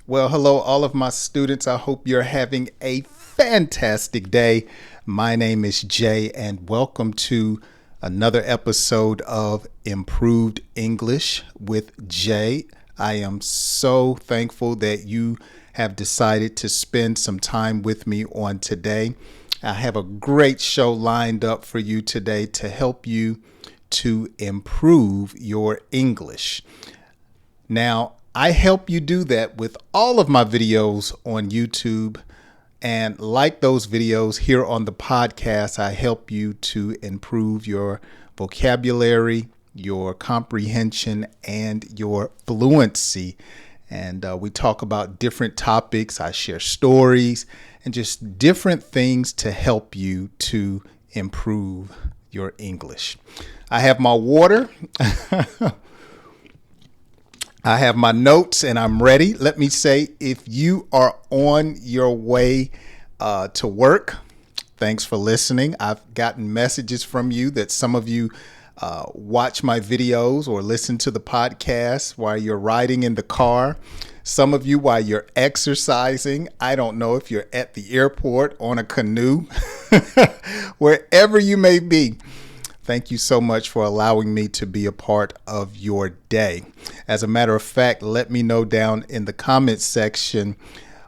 Well, hello, all of my students. I hope you're having a fantastic day. My name is Jay, and welcome to another episode of Improved English with Jay. I am so thankful that you have decided to spend some time with me on today. I have a great show lined up for you today to help you to improve your English. Now, I help you do that with all of my videos on YouTube. And like those videos here on the podcast, I help you to improve your vocabulary, your comprehension, and your fluency. And we talk about different topics. I share stories and just different things to help you to improve your English. I have my water. I have my notes and I'm ready. Let me say, if you are on your way to work, thanks for listening. I've gotten messages from you that some of you watch my videos or listen to the podcast while you're riding in the car. Some of you while you're exercising. I don't know if you're at the airport, on a canoe, wherever you may be. Thank you so much for allowing me to be a part of your day. As a matter of fact, let me know down in the comments section,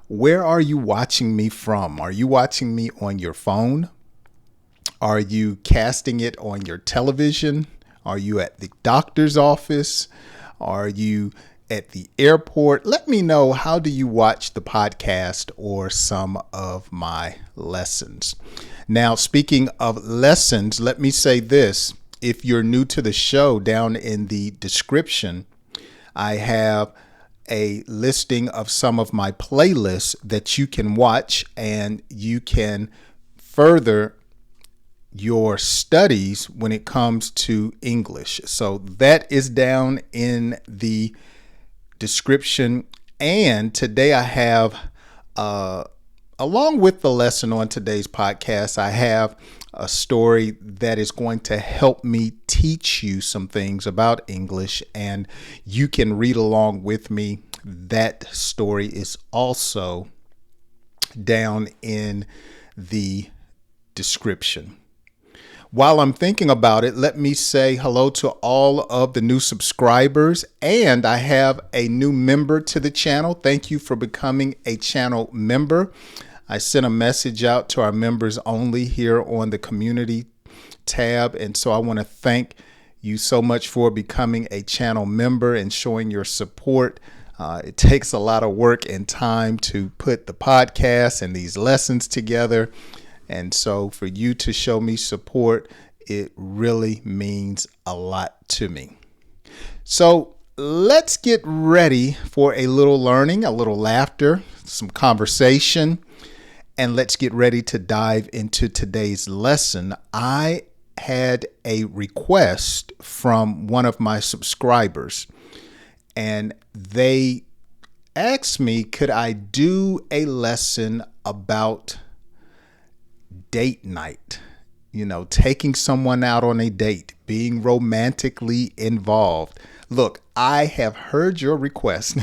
where are you watching me from? Are you watching me on your phone? Are you casting it on your television? Are you at the doctor's office? Are you at the airport? Let me know, how do you watch the podcast or some of my lessons? Now, speaking of lessons, let me say this. If you're new to the show, down in the description, I have a listing of some of my playlists that you can watch, and you can further your studies when it comes to English. So that is down in the description. And today I have along with the lesson on today's podcast, I have a story that is going to help me teach you some things about English, and you can read along with me. That story is also down in the description. While I'm thinking about it, let me say hello to all of the new subscribers, and I have a new member to the channel. Thank you for becoming a channel member. I sent a message out to our members only here on the community tab, and so I want to thank you so much for becoming a channel member and showing your support. It takes a lot of work and time to put the podcast and these lessons together. And so for you to show me support, it really means a lot to me. So let's get ready for a little learning, a little laughter, some conversation, and let's get ready to dive into today's lesson. I had a request from one of my subscribers, and they asked me, could I do a lesson about date night? You know, taking someone out on a date, being romantically involved. Look, I have heard your request.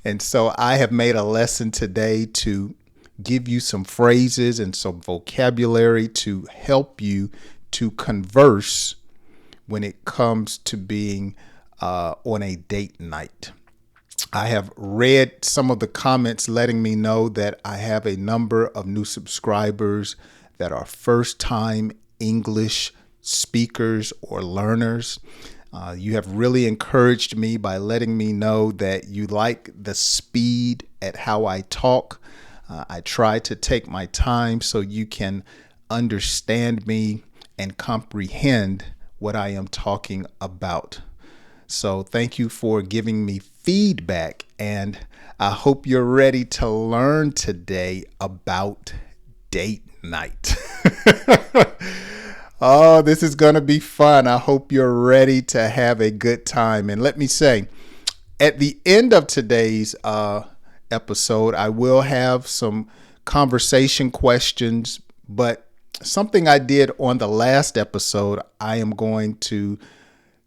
And so I have made a lesson today to give you some phrases and some vocabulary to help you to converse when it comes to being on a date night. I have read some of the comments letting me know that I have a number of new subscribers that are first-time English speakers or learners. You have really encouraged me by letting me know that you like the speed at how I talk. I try to take my time so you can understand me and comprehend what I am talking about. So thank you for giving me feedback, and I hope you're ready to learn today about date night. Oh, this is going to be fun. I hope you're ready to have a good time. And let me say, at the end of today's episode, I will have some conversation questions, but something I did on the last episode, I am going to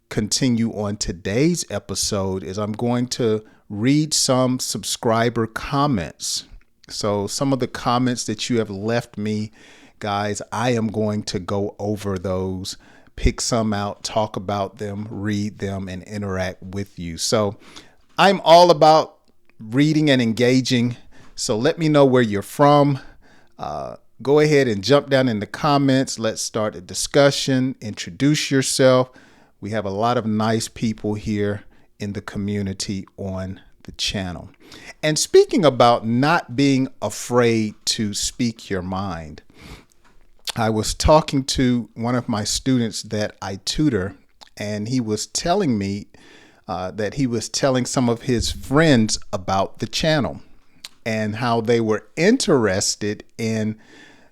continue on today's episode, is I'm going to read some subscriber comments. So some of the comments that you have left me, guys, I am going to go over those, pick some out, talk about them, read them, and interact with you. So I'm all about reading and engaging. So let me know where you're from. Go ahead and jump down in the comments. Let's start a discussion. Introduce yourself. We have a lot of nice people here in the community on the channel. And speaking about not being afraid to speak your mind, I was talking to one of my students that I tutor, and he was telling me that he was telling some of his friends about the channel and how they were interested in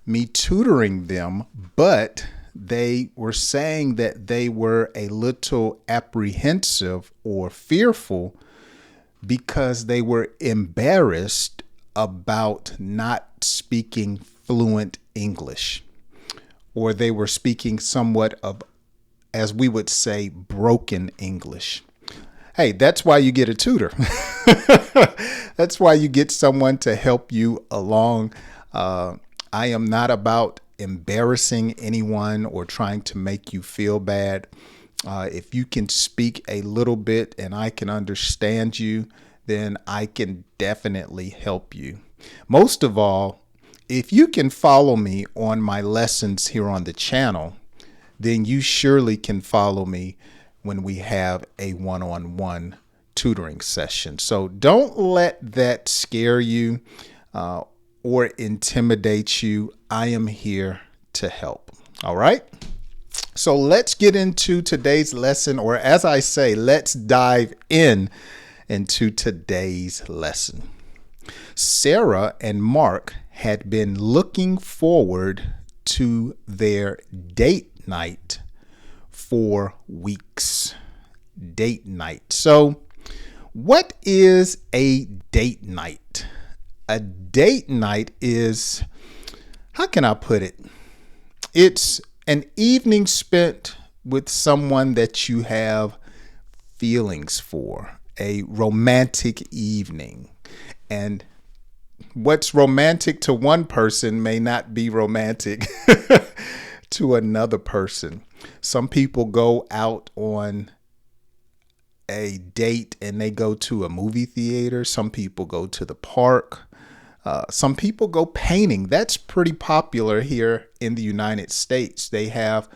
me tutoring them, but they were saying that they were a little apprehensive or fearful because they were embarrassed about not speaking fluent English, or they were speaking somewhat of, as we would say, broken English. Hey, that's why you get a tutor. That's why you get someone to help you along. I am not about embarrassing anyone or trying to make you feel bad. If you can speak a little bit and I can understand you, then I can definitely help you. Most of all, if you can follow me on my lessons here on the channel, then you surely can follow me when we have a one-on-one tutoring session. So don't let that scare you or intimidate you. I am here to help. All right. So let's get into today's lesson, or as I say, let's dive into today's lesson. Sarah and Mark had been looking forward to their date night for weeks. Date night. So what is a date night? A date night is, how can I put it? It's an evening spent with someone that you have feelings for, a romantic evening. And what's romantic to one person may not be romantic to another person. Some people go out on a date and they go to a movie theater. Some people go to the park. Some people go painting. That's pretty popular here in the United States. They have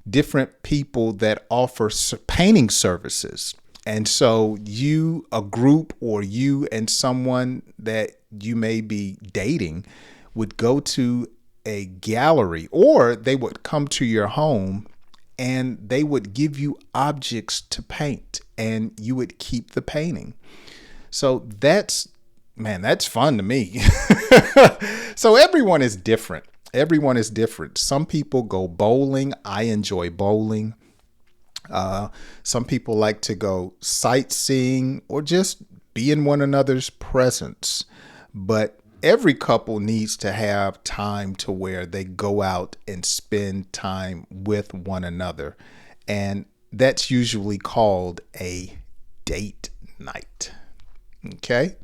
different people that offer painting services. And so you, a group, or you and someone that you may be dating would go to a gallery, or they would come to your home and they would give you objects to paint and you would keep the painting. So that's fun to me. So everyone is different. Everyone is different. Some people go bowling. I enjoy bowling. Some people like to go sightseeing or just be in one another's presence. But every couple needs to have time to where they go out and spend time with one another. And that's usually called a date night. Okay?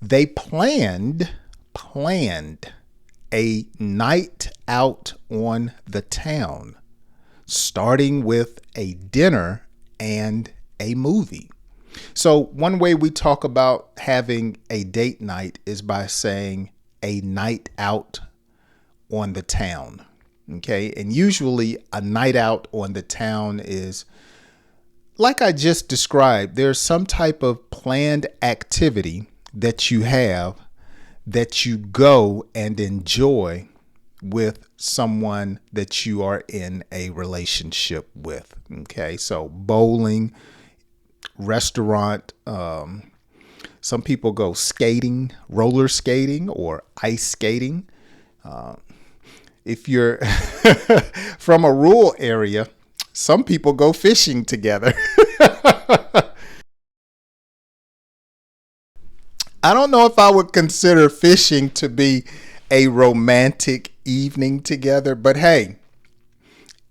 They planned a night out on the town, starting with a dinner and a movie. So one way we talk about having a date night is by saying a night out on the town. Okay. And usually a night out on the town is, like I just described, there's some type of planned activity that you have that you go and enjoy with someone that you are in a relationship with. Okay. So bowling, restaurant, some people go skating, roller skating, or ice skating. If you're from a rural area, some people go fishing together. I don't know if I would consider fishing to be a romantic evening together, but hey,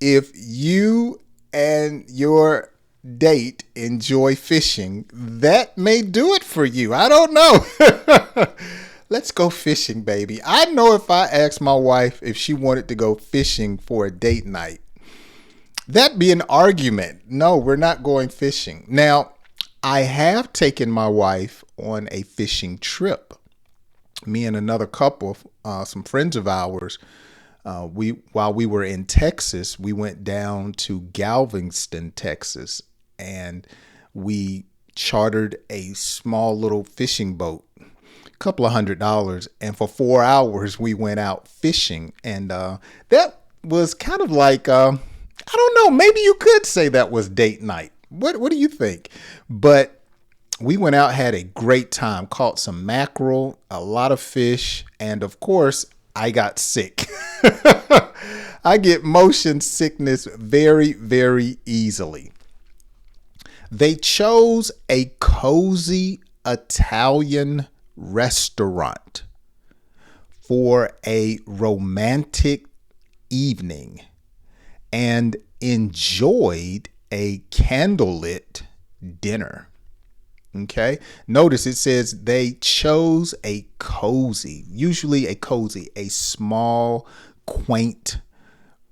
if you and your date enjoy fishing, that may do it for you. I don't know. Let's go fishing, baby. I know if I asked my wife if she wanted to go fishing for a date night, that'd be an argument. No, we're not going fishing. Now, I have taken my wife on a fishing trip. Me and another couple, some friends of ours, while we were in Texas, we went down to Galveston, Texas, and we chartered a small little fishing boat, a couple of $100, and for 4 hours we went out fishing, and that was kind of like I don't know, maybe you could say that was date night. What do you think? But we went out, had a great time, caught some mackerel, a lot of fish, and of course, I got sick. I get motion sickness very, very easily. They chose a cozy Italian restaurant for a romantic evening and enjoyed a candlelit dinner. Okay. Notice it says they chose a cozy, usually a small, quaint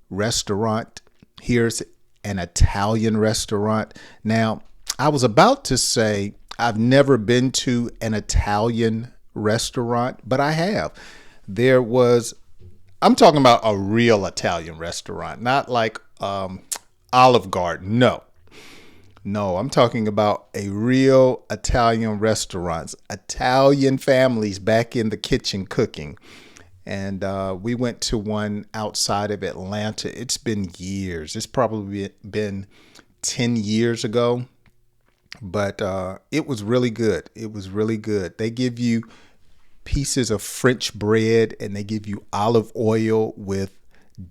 restaurant. Here's an Italian restaurant. Now, I was about to say I've never been to an Italian restaurant, but I have. I'm talking about a real Italian restaurant, not like Olive Garden. No, I'm talking about a real Italian restaurant, Italian families back in the kitchen cooking. And we went to one outside of Atlanta. It's been years. It's probably been 10 years ago. But it was really good. It was really good. They give you pieces of French bread and they give you olive oil with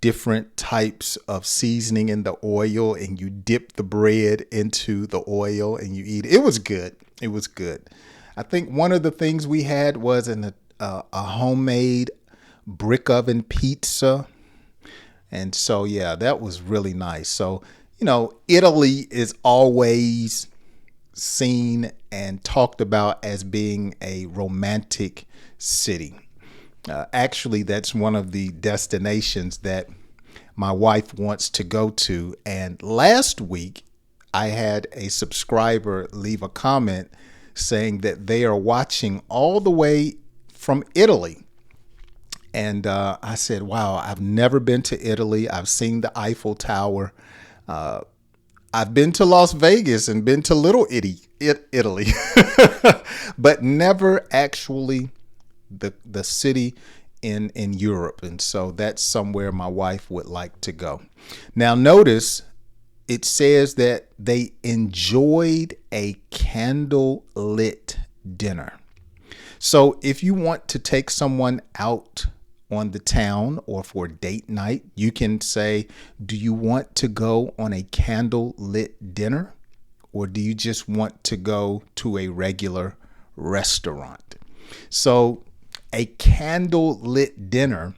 different types of seasoning in the oil, and you dip the bread into the oil and you eat it. It was good. It was good. I think one of the things we had was a homemade brick oven pizza. And so, yeah, that was really nice. So, Italy is always seen and talked about as being a romantic city. Actually, that's one of the destinations that my wife wants to go to. And last week, I had a subscriber leave a comment saying that they are watching all the way from Italy. And I said, wow, I've never been to Italy. I've seen the Eiffel Tower. I've been to Las Vegas and been to Little Italy, but never actually the city in Europe. And so that's somewhere my wife would like to go. Now, notice it says that they enjoyed a candlelit dinner. So if you want to take someone out on the town or for date night, you can say, do you want to go on a candlelit dinner, or do you just want to go to a regular restaurant? So a candlelit dinner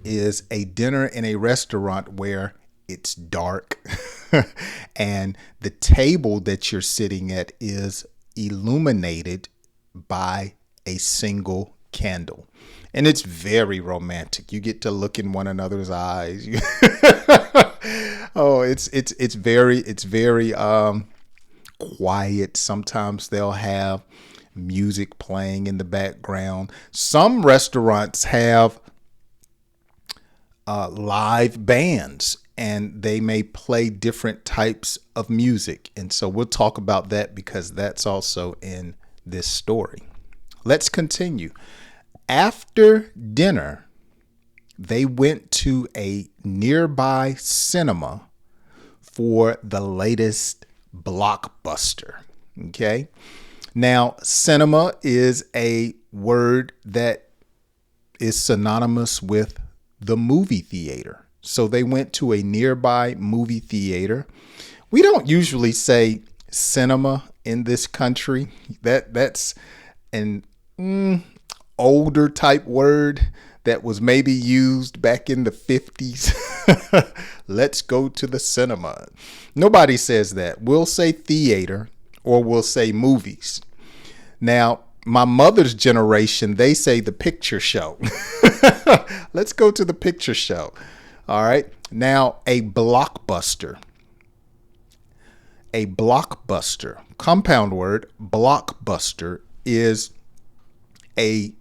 is a dinner in a restaurant where it's dark and the table that you're sitting at is illuminated by a single candle. And it's very romantic. You get to look in one another's eyes. Oh, it's very quiet. Sometimes they'll have music playing in the background. Some restaurants have live bands, and they may play different types of music. And so we'll talk about that because that's also in this story. Let's continue. After dinner, they went to a nearby cinema for the latest Blockbuster. Okay. Now, cinema is a word that is synonymous with the movie theater. So they went to a nearby movie theater. We don't usually say cinema in this country. That's an older type word. that was maybe used back in the 50s. Let's go to the cinema. Nobody says that. We'll say theater or we'll say movies. Now, my mother's generation, they say the picture show. Let's go to the picture show. All right. Now, a blockbuster. A blockbuster, compound word, blockbuster, is a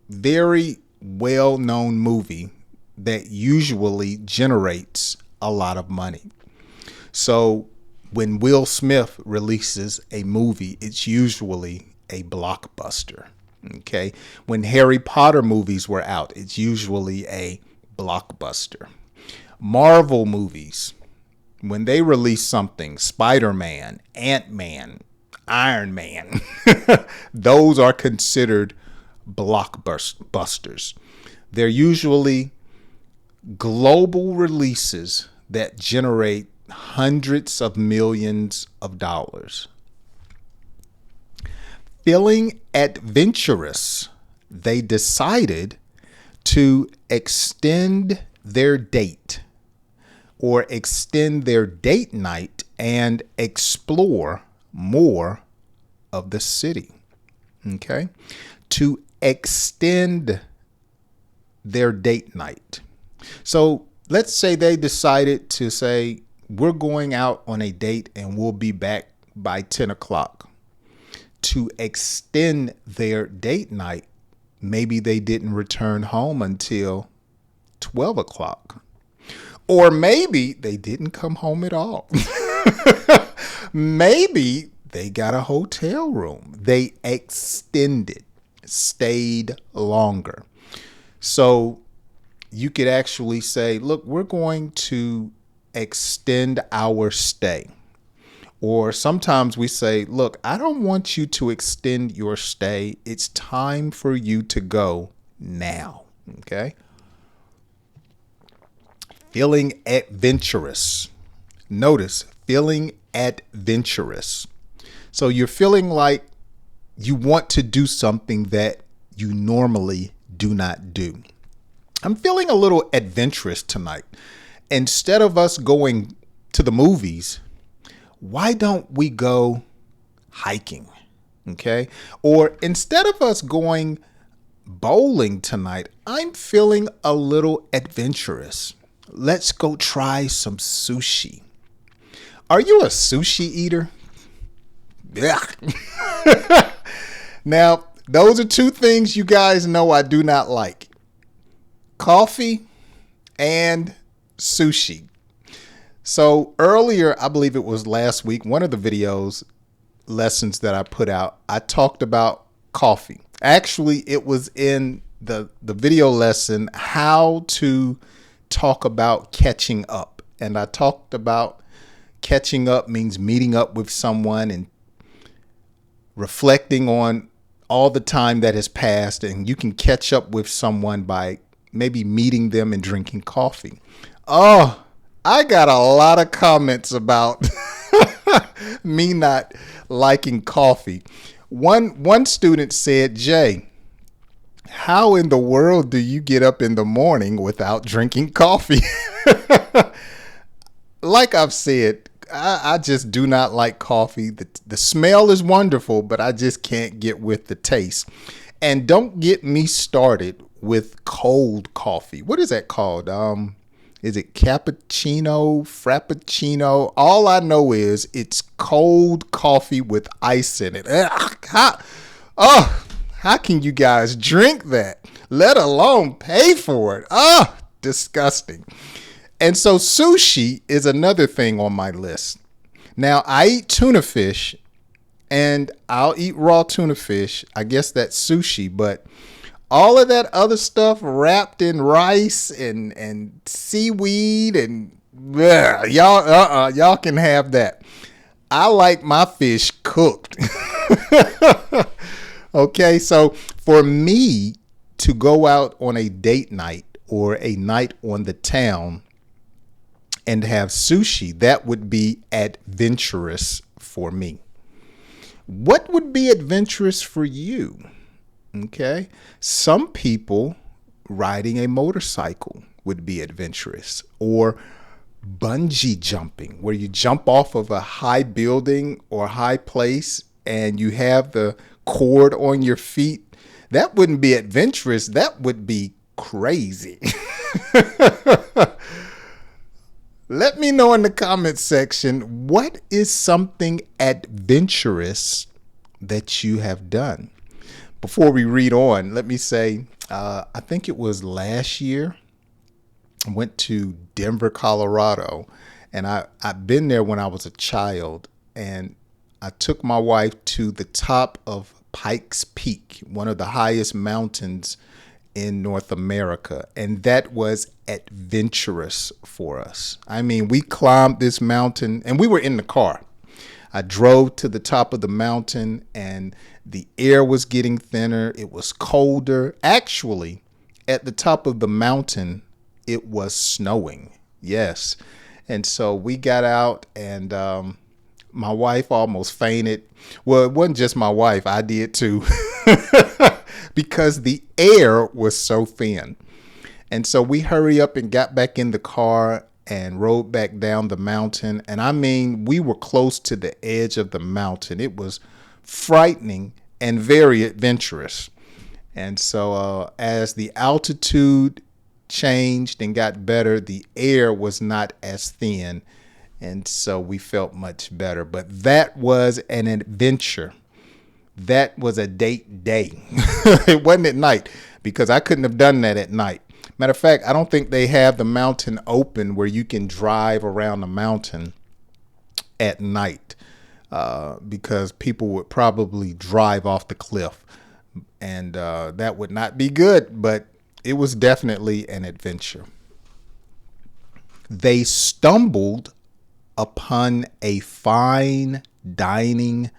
very well-known movie that usually generates a lot of money. So when Will Smith releases a movie, it's usually a blockbuster. Okay. When Harry Potter movies were out, it's usually a blockbuster. Marvel movies, when they release something, Spider-Man, Ant-Man, Iron Man, those are considered blockbusters. They're usually global releases that generate hundreds of millions of dollars. Feeling adventurous, they decided to extend their date or extend their date night and explore more of the city. Okay? To extend their date night. So let's say they decided to say, we're going out on a date and we'll be back by 10 o'clock. To extend their date night, maybe they didn't return home until 12 o'clock. Or maybe they didn't come home at all. Maybe they got a hotel room. They extended, stayed longer. So you could actually say, look, we're going to extend our stay. Or sometimes we say, look, I don't want you to extend your stay. It's time for you to go now. Okay? Feeling adventurous. Notice, feeling adventurous. So you're feeling like you want to do something that you normally do not do. I'm feeling a little adventurous tonight. Instead of us going to the movies, why don't we go hiking? Okay? Or instead of us going bowling tonight, I'm feeling a little adventurous. Let's go try some sushi. Are you a sushi eater? Yeah. Now, those are two things you guys know I do not like. Coffee and sushi. So earlier, I believe it was last week, one of the videos lessons that I put out, I talked about coffee. Actually, it was in the video lesson, how to talk about catching up. And I talked about catching up means meeting up with someone and reflecting on all the time that has passed. And you can catch up with someone by maybe meeting them and drinking coffee. Oh, I got a lot of comments about me not liking coffee. One student said, Jay, how in the world do you get up in the morning without drinking coffee? Like I've said, I just do not like coffee. The smell is wonderful, but I just can't get with the taste. And don't get me started with cold coffee. What is that called? Is it cappuccino, frappuccino? All I know is it's cold coffee with ice in it. How can you guys drink that, let alone pay for it? Disgusting. And so sushi is another thing on my list. Now, I eat tuna fish, and I'll eat raw tuna fish. I guess that's sushi, but all of that other stuff wrapped in rice and seaweed and y'all can have that. I like my fish cooked. Okay, so for me to go out on a date night or a night on the town and have sushi, that would be adventurous for me. What would be adventurous for you? Okay, some people riding a motorcycle would be adventurous, or bungee jumping, where you jump off of a high building or high place and you have the cord on your feet. That wouldn't be adventurous. That would be crazy. Let me know in the comment section, what is something adventurous that you have done? Before we read on, let me say, I think it was last year, I went to Denver, Colorado, and I've been there when I was a child, and I took my wife to the top of Pikes Peak, one of the highest mountains in North America, and that was adventurous for us. I mean, we climbed this mountain, and we were in the car. I drove to the top of the mountain, and the air was getting thinner. It was colder. Actually, at the top of the mountain, it was snowing. Yes. And so we got out, and my wife almost fainted. Well, it wasn't just my wife. I did too. Because the air was so thin. And so we hurry up and got back in the car and rode back down the mountain. And I mean, we were close to the edge of the mountain. It was frightening and very adventurous. And so as the altitude changed and got better, the air was not as thin. And so we felt much better. But that was an adventure. That was a date day. It wasn't at night, because I couldn't have done that at night. Matter of fact, I don't think they have the mountain open where you can drive around the mountain at night, because people would probably drive off the cliff, and that would not be good, but it was definitely an adventure. They stumbled upon a fine dining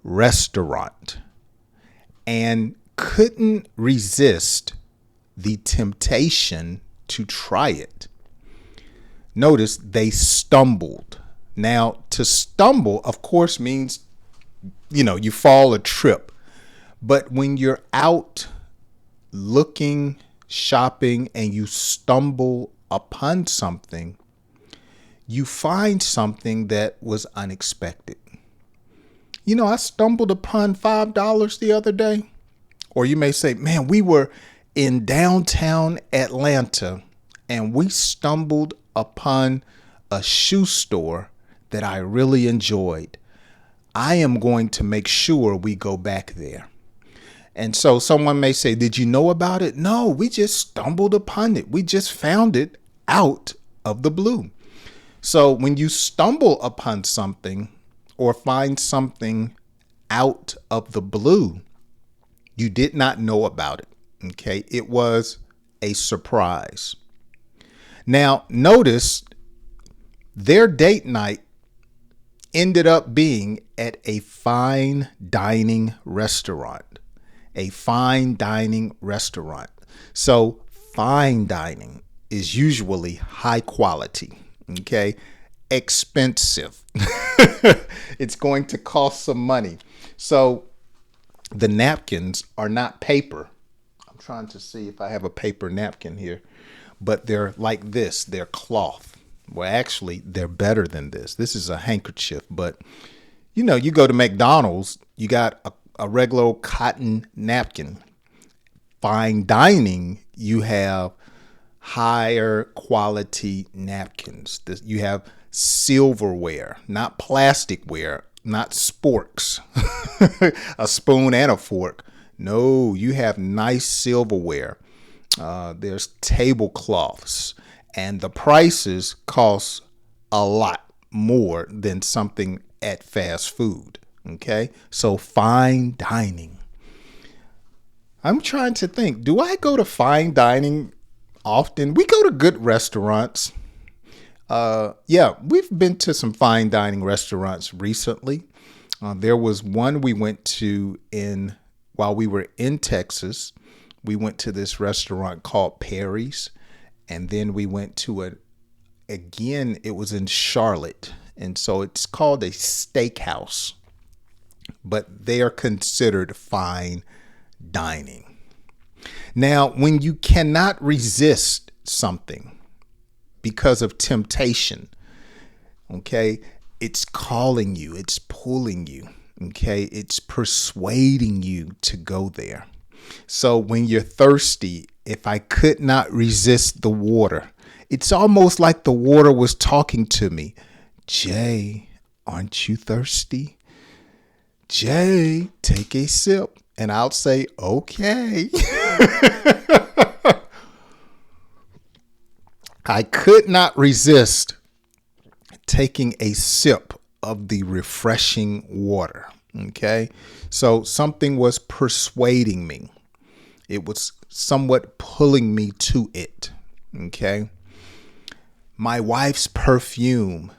restaurant and couldn't resist the temptation to try it. Notice they stumbled. Now, to stumble, of course, means, you fall or trip. But when you're out looking, shopping, and you stumble upon something, you find something that was unexpected. I stumbled upon $5 the other day. Or you may say, man, we were in downtown Atlanta and we stumbled upon a shoe store that I really enjoyed. I am going to make sure we go back there. And so someone may say, did you know about it? No, we just stumbled upon it. We just found it out of the blue. So when you stumble upon something or find something out of the blue, you did not know about it. Okay. It was a surprise. Now, notice their date night ended up being at a fine dining restaurant. A fine dining restaurant. So fine dining is usually high quality. Okay. Expensive. It's going to cost some money. So the napkins are not paper. I'm trying to see if I have a paper napkin here, but they're like this. They're cloth. Well, actually, they're better than this. This is a handkerchief, but you go to McDonald's, you got a regular old cotton napkin. Fine dining, you have higher quality napkins. You have silverware, not plasticware, not sporks, a spoon and a fork. No, you have nice silverware. There's tablecloths, and the prices cost a lot more than something at fast food. Okay, so fine dining. I'm trying to think, do I go to fine dining often? We go to good restaurants. Yeah, we've been to some fine dining restaurants recently. There was one we went to while we were in Texas. We went to this restaurant called Perry's, and then we went to it was in Charlotte, and so it's called a steakhouse, but they are considered fine dining. Now, when you cannot resist something because of temptation, okay, it's calling you, it's pulling you, okay, it's persuading you to go there. So when you're thirsty, if I could not resist the water, it's almost like the water was talking to me. Jay, aren't you thirsty? Jay, take a sip. And I'll say, okay. I could not resist taking a sip of the refreshing water. Okay. So something was persuading me. It was somewhat pulling me to it. Okay. My wife's perfume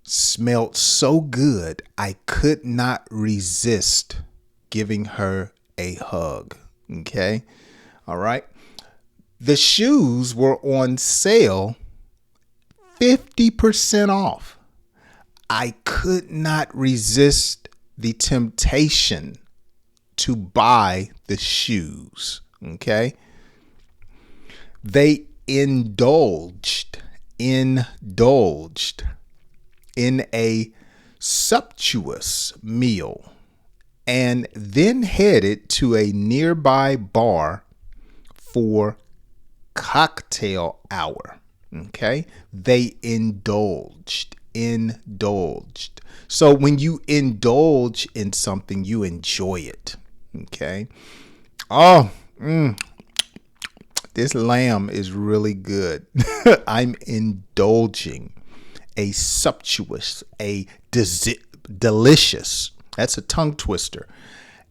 smelled so good, I could not resist giving her a hug. Okay. All right. The shoes were on sale 50% off. I could not resist the temptation to buy the shoes. Okay. They indulged in a sumptuous meal and then headed to a nearby bar for cocktail hour. Okay. They indulged. So when you indulge in something, you enjoy it. Okay. Oh, this lamb is really good. I'm indulging. A sumptuous, a delicious. That's a tongue twister.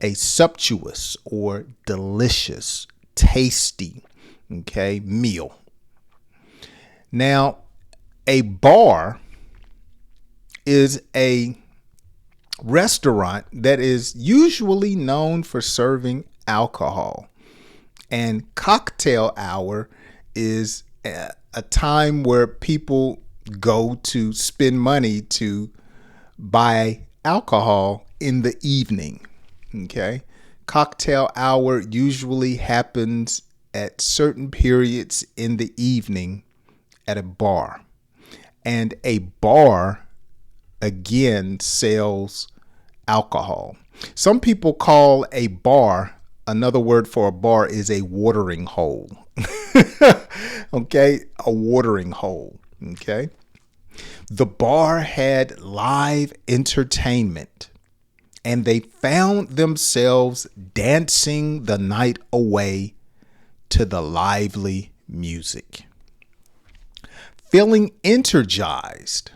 A sumptuous or delicious, tasty, okay, meal. Now, a bar is a restaurant that is usually known for serving alcohol. And cocktail hour is a time where people go to spend money to buy alcohol in the evening. Okay. Cocktail hour usually happens at certain periods in the evening at a bar. And a bar, again, sells alcohol. Some people call a bar, another word for a bar is a watering hole. Okay, a watering hole. Okay. The bar had live entertainment and they found themselves dancing the night away to the lively music. Feeling energized,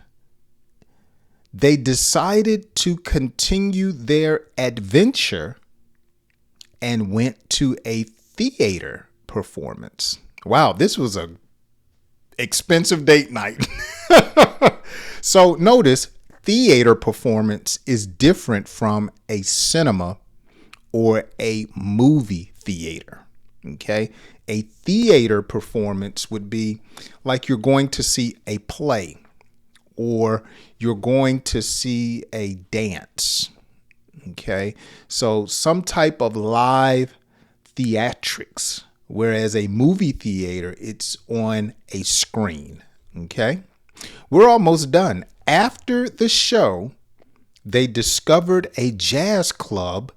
they decided to continue their adventure and went to a theater performance. Wow, this was a expensive date night. So notice theater performance is different from a cinema or a movie theater. Okay. A theater performance would be like you're going to see a play or you're going to see a dance. Okay. So some type of live theatrics, whereas a movie theater, it's on a screen. Okay. We're almost done. After the show, they discovered a jazz club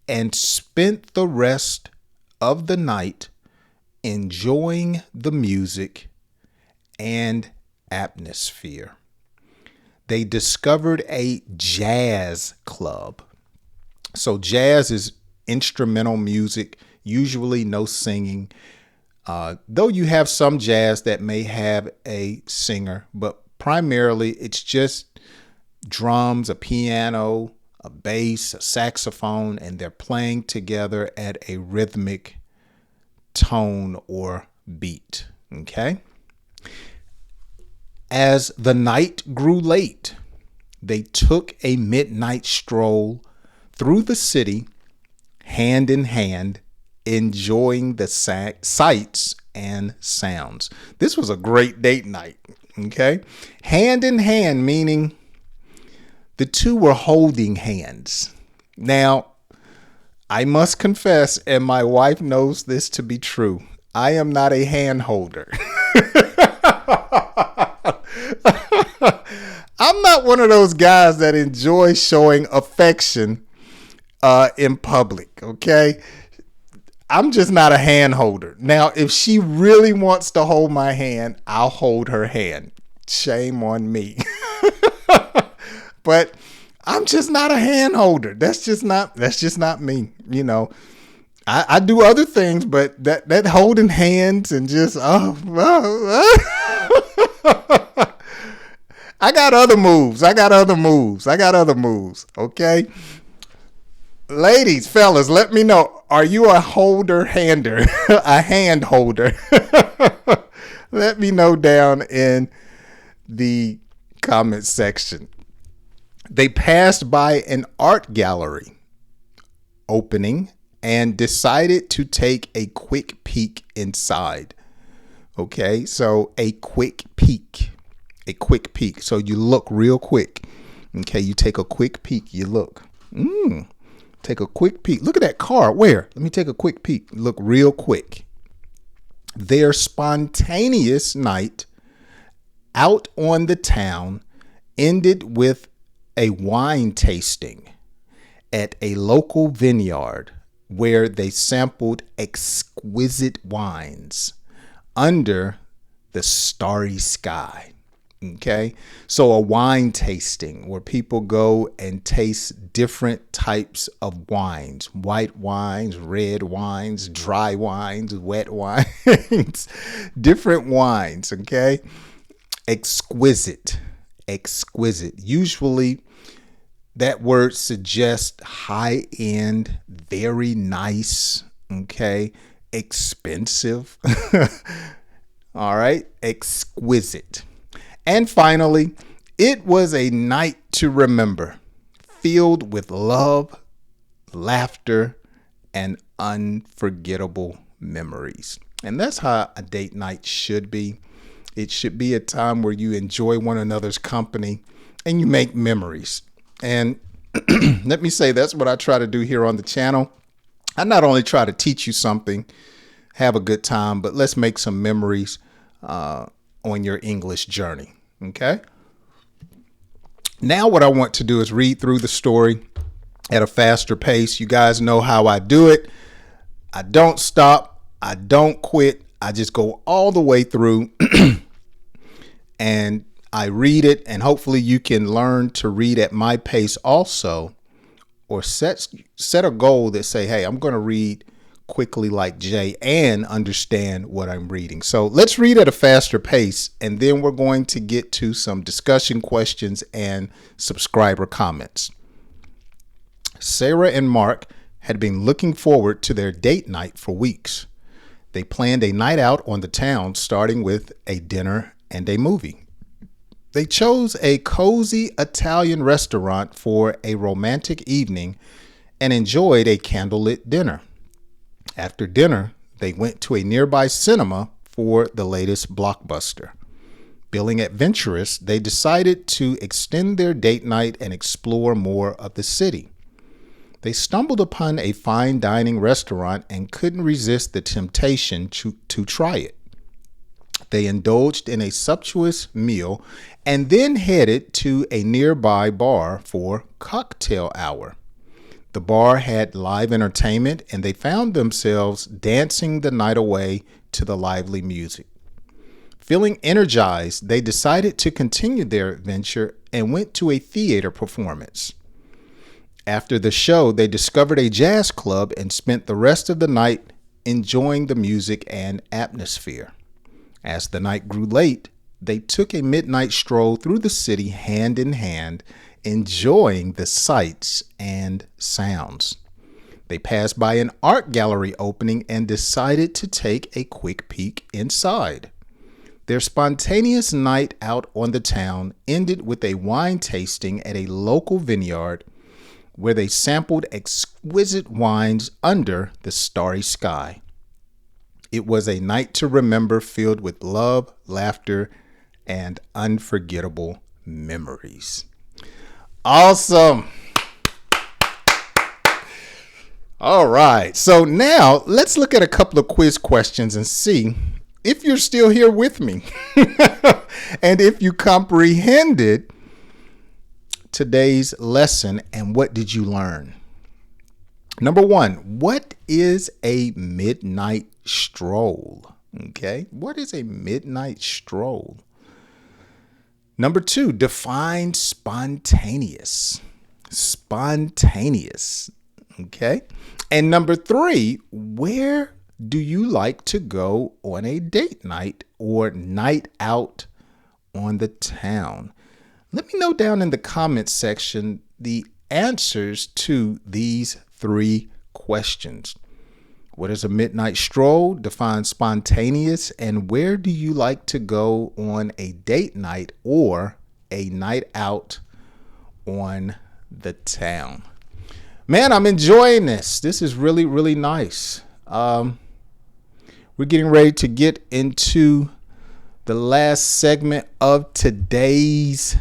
and spent the rest of the night enjoying the music and atmosphere. They discovered a jazz club. So jazz is instrumental music, usually no singing. Though you have some jazz that may have a singer, but primarily it's just drums, a piano, a bass, a saxophone, and they're playing together at a rhythmic tone or beat. Okay. As the night grew late, they took a midnight stroll through the city, hand in hand, enjoying the sights and sounds. This was a great date night. Okay. Hand in hand, meaning the two were holding hands. Now, I must confess, and my wife knows this to be true, I am not a hand holder. I'm not one of those guys that enjoy showing affection in public, okay? I'm just not a hand holder. Now, if she really wants to hold my hand, I'll hold her hand. Shame on me. But I'm just not a hand holder. That's just not me. You know, I do other things, but that holding hands and just I got other moves. Okay. Ladies, fellas, let me know. Are you a hander, a hand holder? Let me know down in the comment section. They passed by an art gallery opening and decided to take a quick peek inside. Okay, so a quick peek. So you look real quick. Okay, you take a quick peek, you look. Take a quick peek. Look at that car. Where? Let me take a quick peek. Look real quick. Their spontaneous night out on the town ended with a wine tasting at a local vineyard where they sampled exquisite wines under the starry sky. Okay, so a wine tasting where people go and taste different types of wines, white wines, red wines, dry wines, wet wines, different wines. Okay, exquisite. Usually that word suggests high end, very nice. Okay, expensive. All right, exquisite. And finally, it was a night to remember, filled with love, laughter, and unforgettable memories. And that's how a date night should be. It should be a time where you enjoy one another's company and you make memories. And let me say, that's what I try to do here on the channel. I not only try to teach you something, have a good time, but let's make some memories on your English journey. Okay. Now what I want to do is read through the story at a faster pace. You guys know how I do it. I don't stop. I don't quit. I just go all the way through and I read it, and hopefully you can learn to read at my pace also, or set a goal that say, hey, I'm going to read quickly like Jay and understand what I'm reading. So let's read at a faster pace, and then we're going to get to some discussion questions and subscriber comments. Sarah and Mark had been looking forward to their date night for weeks. They planned a night out on the town, starting with a dinner and a movie. They chose a cozy Italian restaurant for a romantic evening and enjoyed a candlelit dinner. After dinner, they went to a nearby cinema for the latest Blockbuster. Feeling adventurous, they decided to extend their date night and explore more of the city. They stumbled upon a fine dining restaurant and couldn't resist the temptation to try it. They indulged in a sumptuous meal and then headed to a nearby bar for cocktail hour. The bar had live entertainment, and they found themselves dancing the night away to the lively music. Feeling energized, they decided to continue their adventure and went to a theater performance. After the show, they discovered a jazz club and spent the rest of the night enjoying the music and atmosphere. As the night grew late, they took a midnight stroll through the city hand in hand, enjoying the sights and sounds. They passed by an art gallery opening and decided to take a quick peek inside. Their spontaneous night out on the town ended with a wine tasting at a local vineyard where they sampled exquisite wines under the starry sky. It was a night to remember, filled with love, laughter, and unforgettable memories. Awesome. All right. So now let's look at a couple of quiz questions and see if you're still here with me and if you comprehended today's lesson and what did you learn. Number one, what is a midnight stroll? Okay. What is a midnight stroll? Number two, define spontaneous. Spontaneous. Okay. And number three, where do you like to go on a date night or night out on the town? Let me know down in the comments section the answers to these three questions. What is a midnight stroll? Define spontaneous. And where do you like to go on a date night or a night out on the town? Man, I'm enjoying this. This is really, really nice. We're getting ready to get into the last segment of today's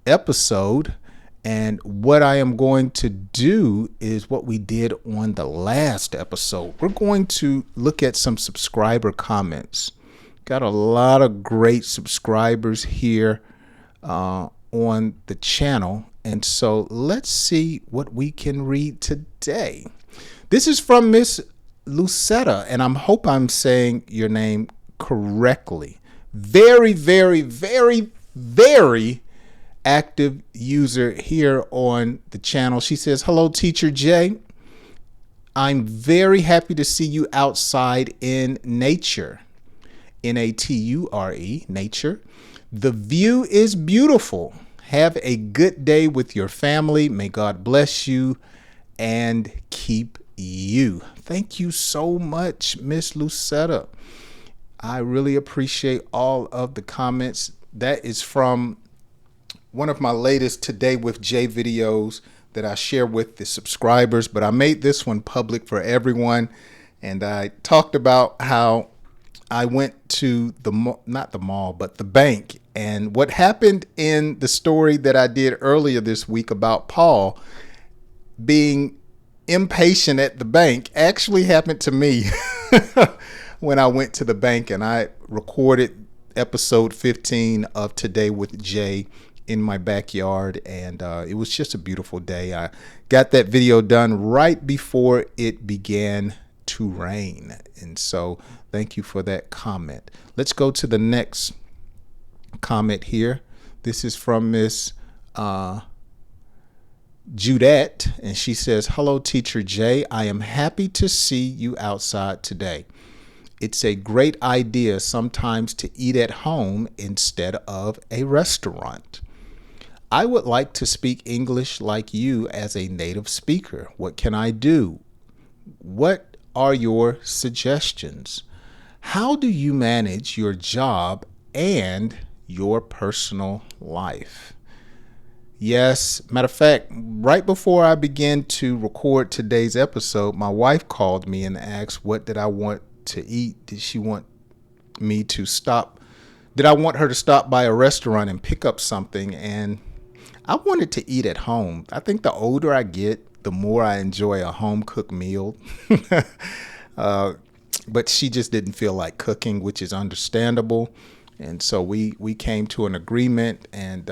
episode. And what I am going to do is what we did on the last episode. We're going to look at some subscriber comments. Got a lot of great subscribers here on the channel. And so let's see what we can read today. This is from Miss Lucetta, and I hope I'm saying your name correctly. Very, very, very, very active user here on the channel. She says, hello, Teacher Jay. I'm very happy to see you outside in nature. Nature, nature. The view is beautiful. Have a good day with your family. May God bless you and keep you. Thank you so much, Miss Lucetta. I really appreciate all of the comments. That is from one of my latest Today with Jay videos that I share with the subscribers, but I made this one public for everyone. And I talked about how I went to not the mall, but the bank. And what happened in the story that I did earlier this week about Paul being impatient at the bank actually happened to me when I went to the bank, and I recorded episode 15 of Today with Jay in my backyard, and it was just a beautiful day. I got that video done right before it began to rain, and so thank you for that comment. Let's go to the next comment here. This is from Miss Judette, and she says, hello, Teacher Jay. I am happy to see you outside today. It's a great idea sometimes to eat at home instead of a restaurant. I would like to speak English like you as a native speaker. What can I do? What are your suggestions? How do you manage your job and your personal life? Yes, matter of fact, right before I began to record today's episode, my wife called me and asked what did I want to eat. Did she want me to stop? Did I want her to stop by a restaurant and pick up something? And I wanted to eat at home. I think the older I get, the more I enjoy a home cooked meal. But she just didn't feel like cooking, which is understandable. And so we came to an agreement, and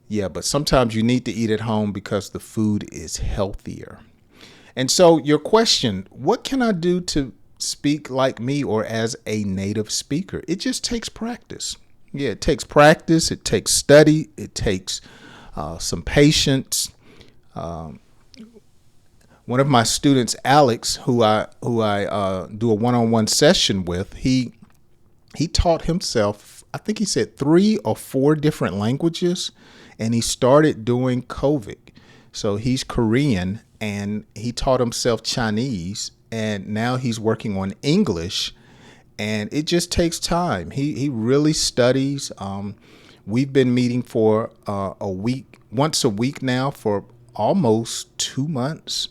yeah, but sometimes you need to eat at home because the food is healthier. And so your question, what can I do to speak like me or as a native speaker? It just takes practice. Yeah, it takes practice. It takes study. It takes some patience. One of my students, Alex, who I do a one-on-one session with, he taught himself, I think he said 3 or 4 different languages, and he started doing COVID. So he's Korean, and he taught himself Chinese, and now he's working on English, and it just takes time. He really studies. We've been meeting for a week, once a week now for almost 2 months.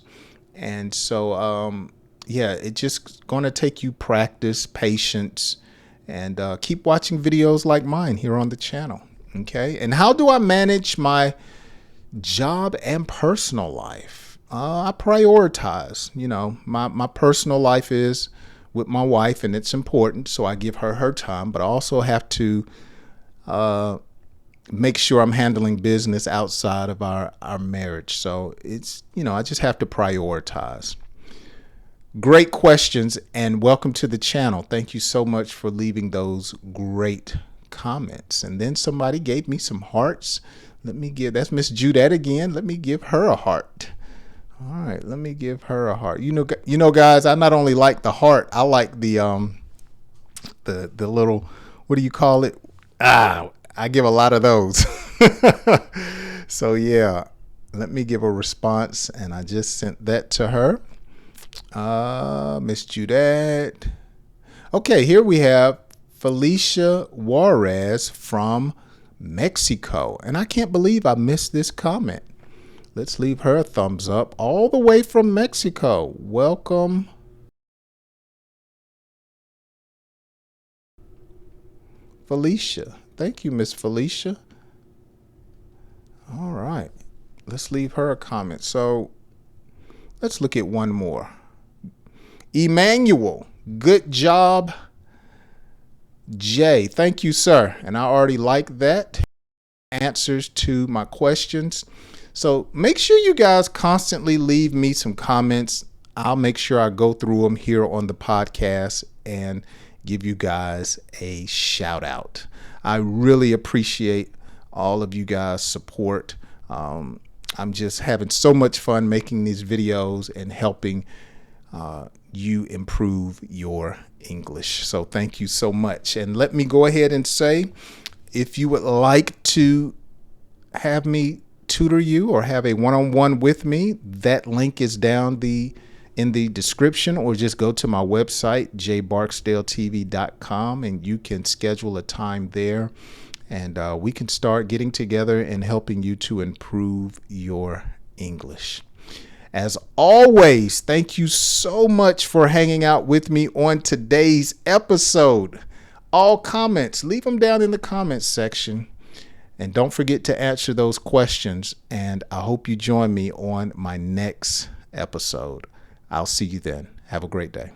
And so, yeah, it's just going to take you practice, patience, and keep watching videos like mine here on the channel. Okay. And how do I manage my job and personal life? I prioritize. My personal life is with my wife, and it's important, so I give her her time. But I also have to make sure I'm handling business outside of our marriage. So it's, I just have to prioritize. Great questions, and welcome to the channel. Thank you so much for leaving those great comments. And then somebody gave me some hearts. That's Miss Judette again. Let me give her a heart. All right, let me give her a heart. Guys, I not only like the heart, I like the little, what do you call it? I give a lot of those. So yeah, let me give a response, and I just sent that to her. Miss Judette. Okay, here we have Felicia Juarez from Mexico. And I can't believe I missed this comment. Let's leave her a thumbs up all the way from Mexico. Welcome. Felicia. Thank you, Miss Felicia. All right. Let's leave her a comment. So let's look at one more. Emmanuel, good job. Jay, thank you, sir. And I already like that. Answers to my questions. So make sure you guys constantly leave me some comments. I'll make sure I go through them here on the podcast and give you guys a shout out. I really appreciate all of you guys' support. I'm just having so much fun making these videos and helping you improve your English. So thank you so much. And let me go ahead and say, if you would like to have me tutor you or have a one-on-one with me, that link is down in the description, or just go to my website, jbarksdaletv.com, and you can schedule a time there, and we can start getting together and helping you to improve your English. As always, thank you so much for hanging out with me on today's episode. All comments, leave them down in the comments section. And don't forget to answer those questions. And I hope you join me on my next episode. I'll see you then. Have a great day.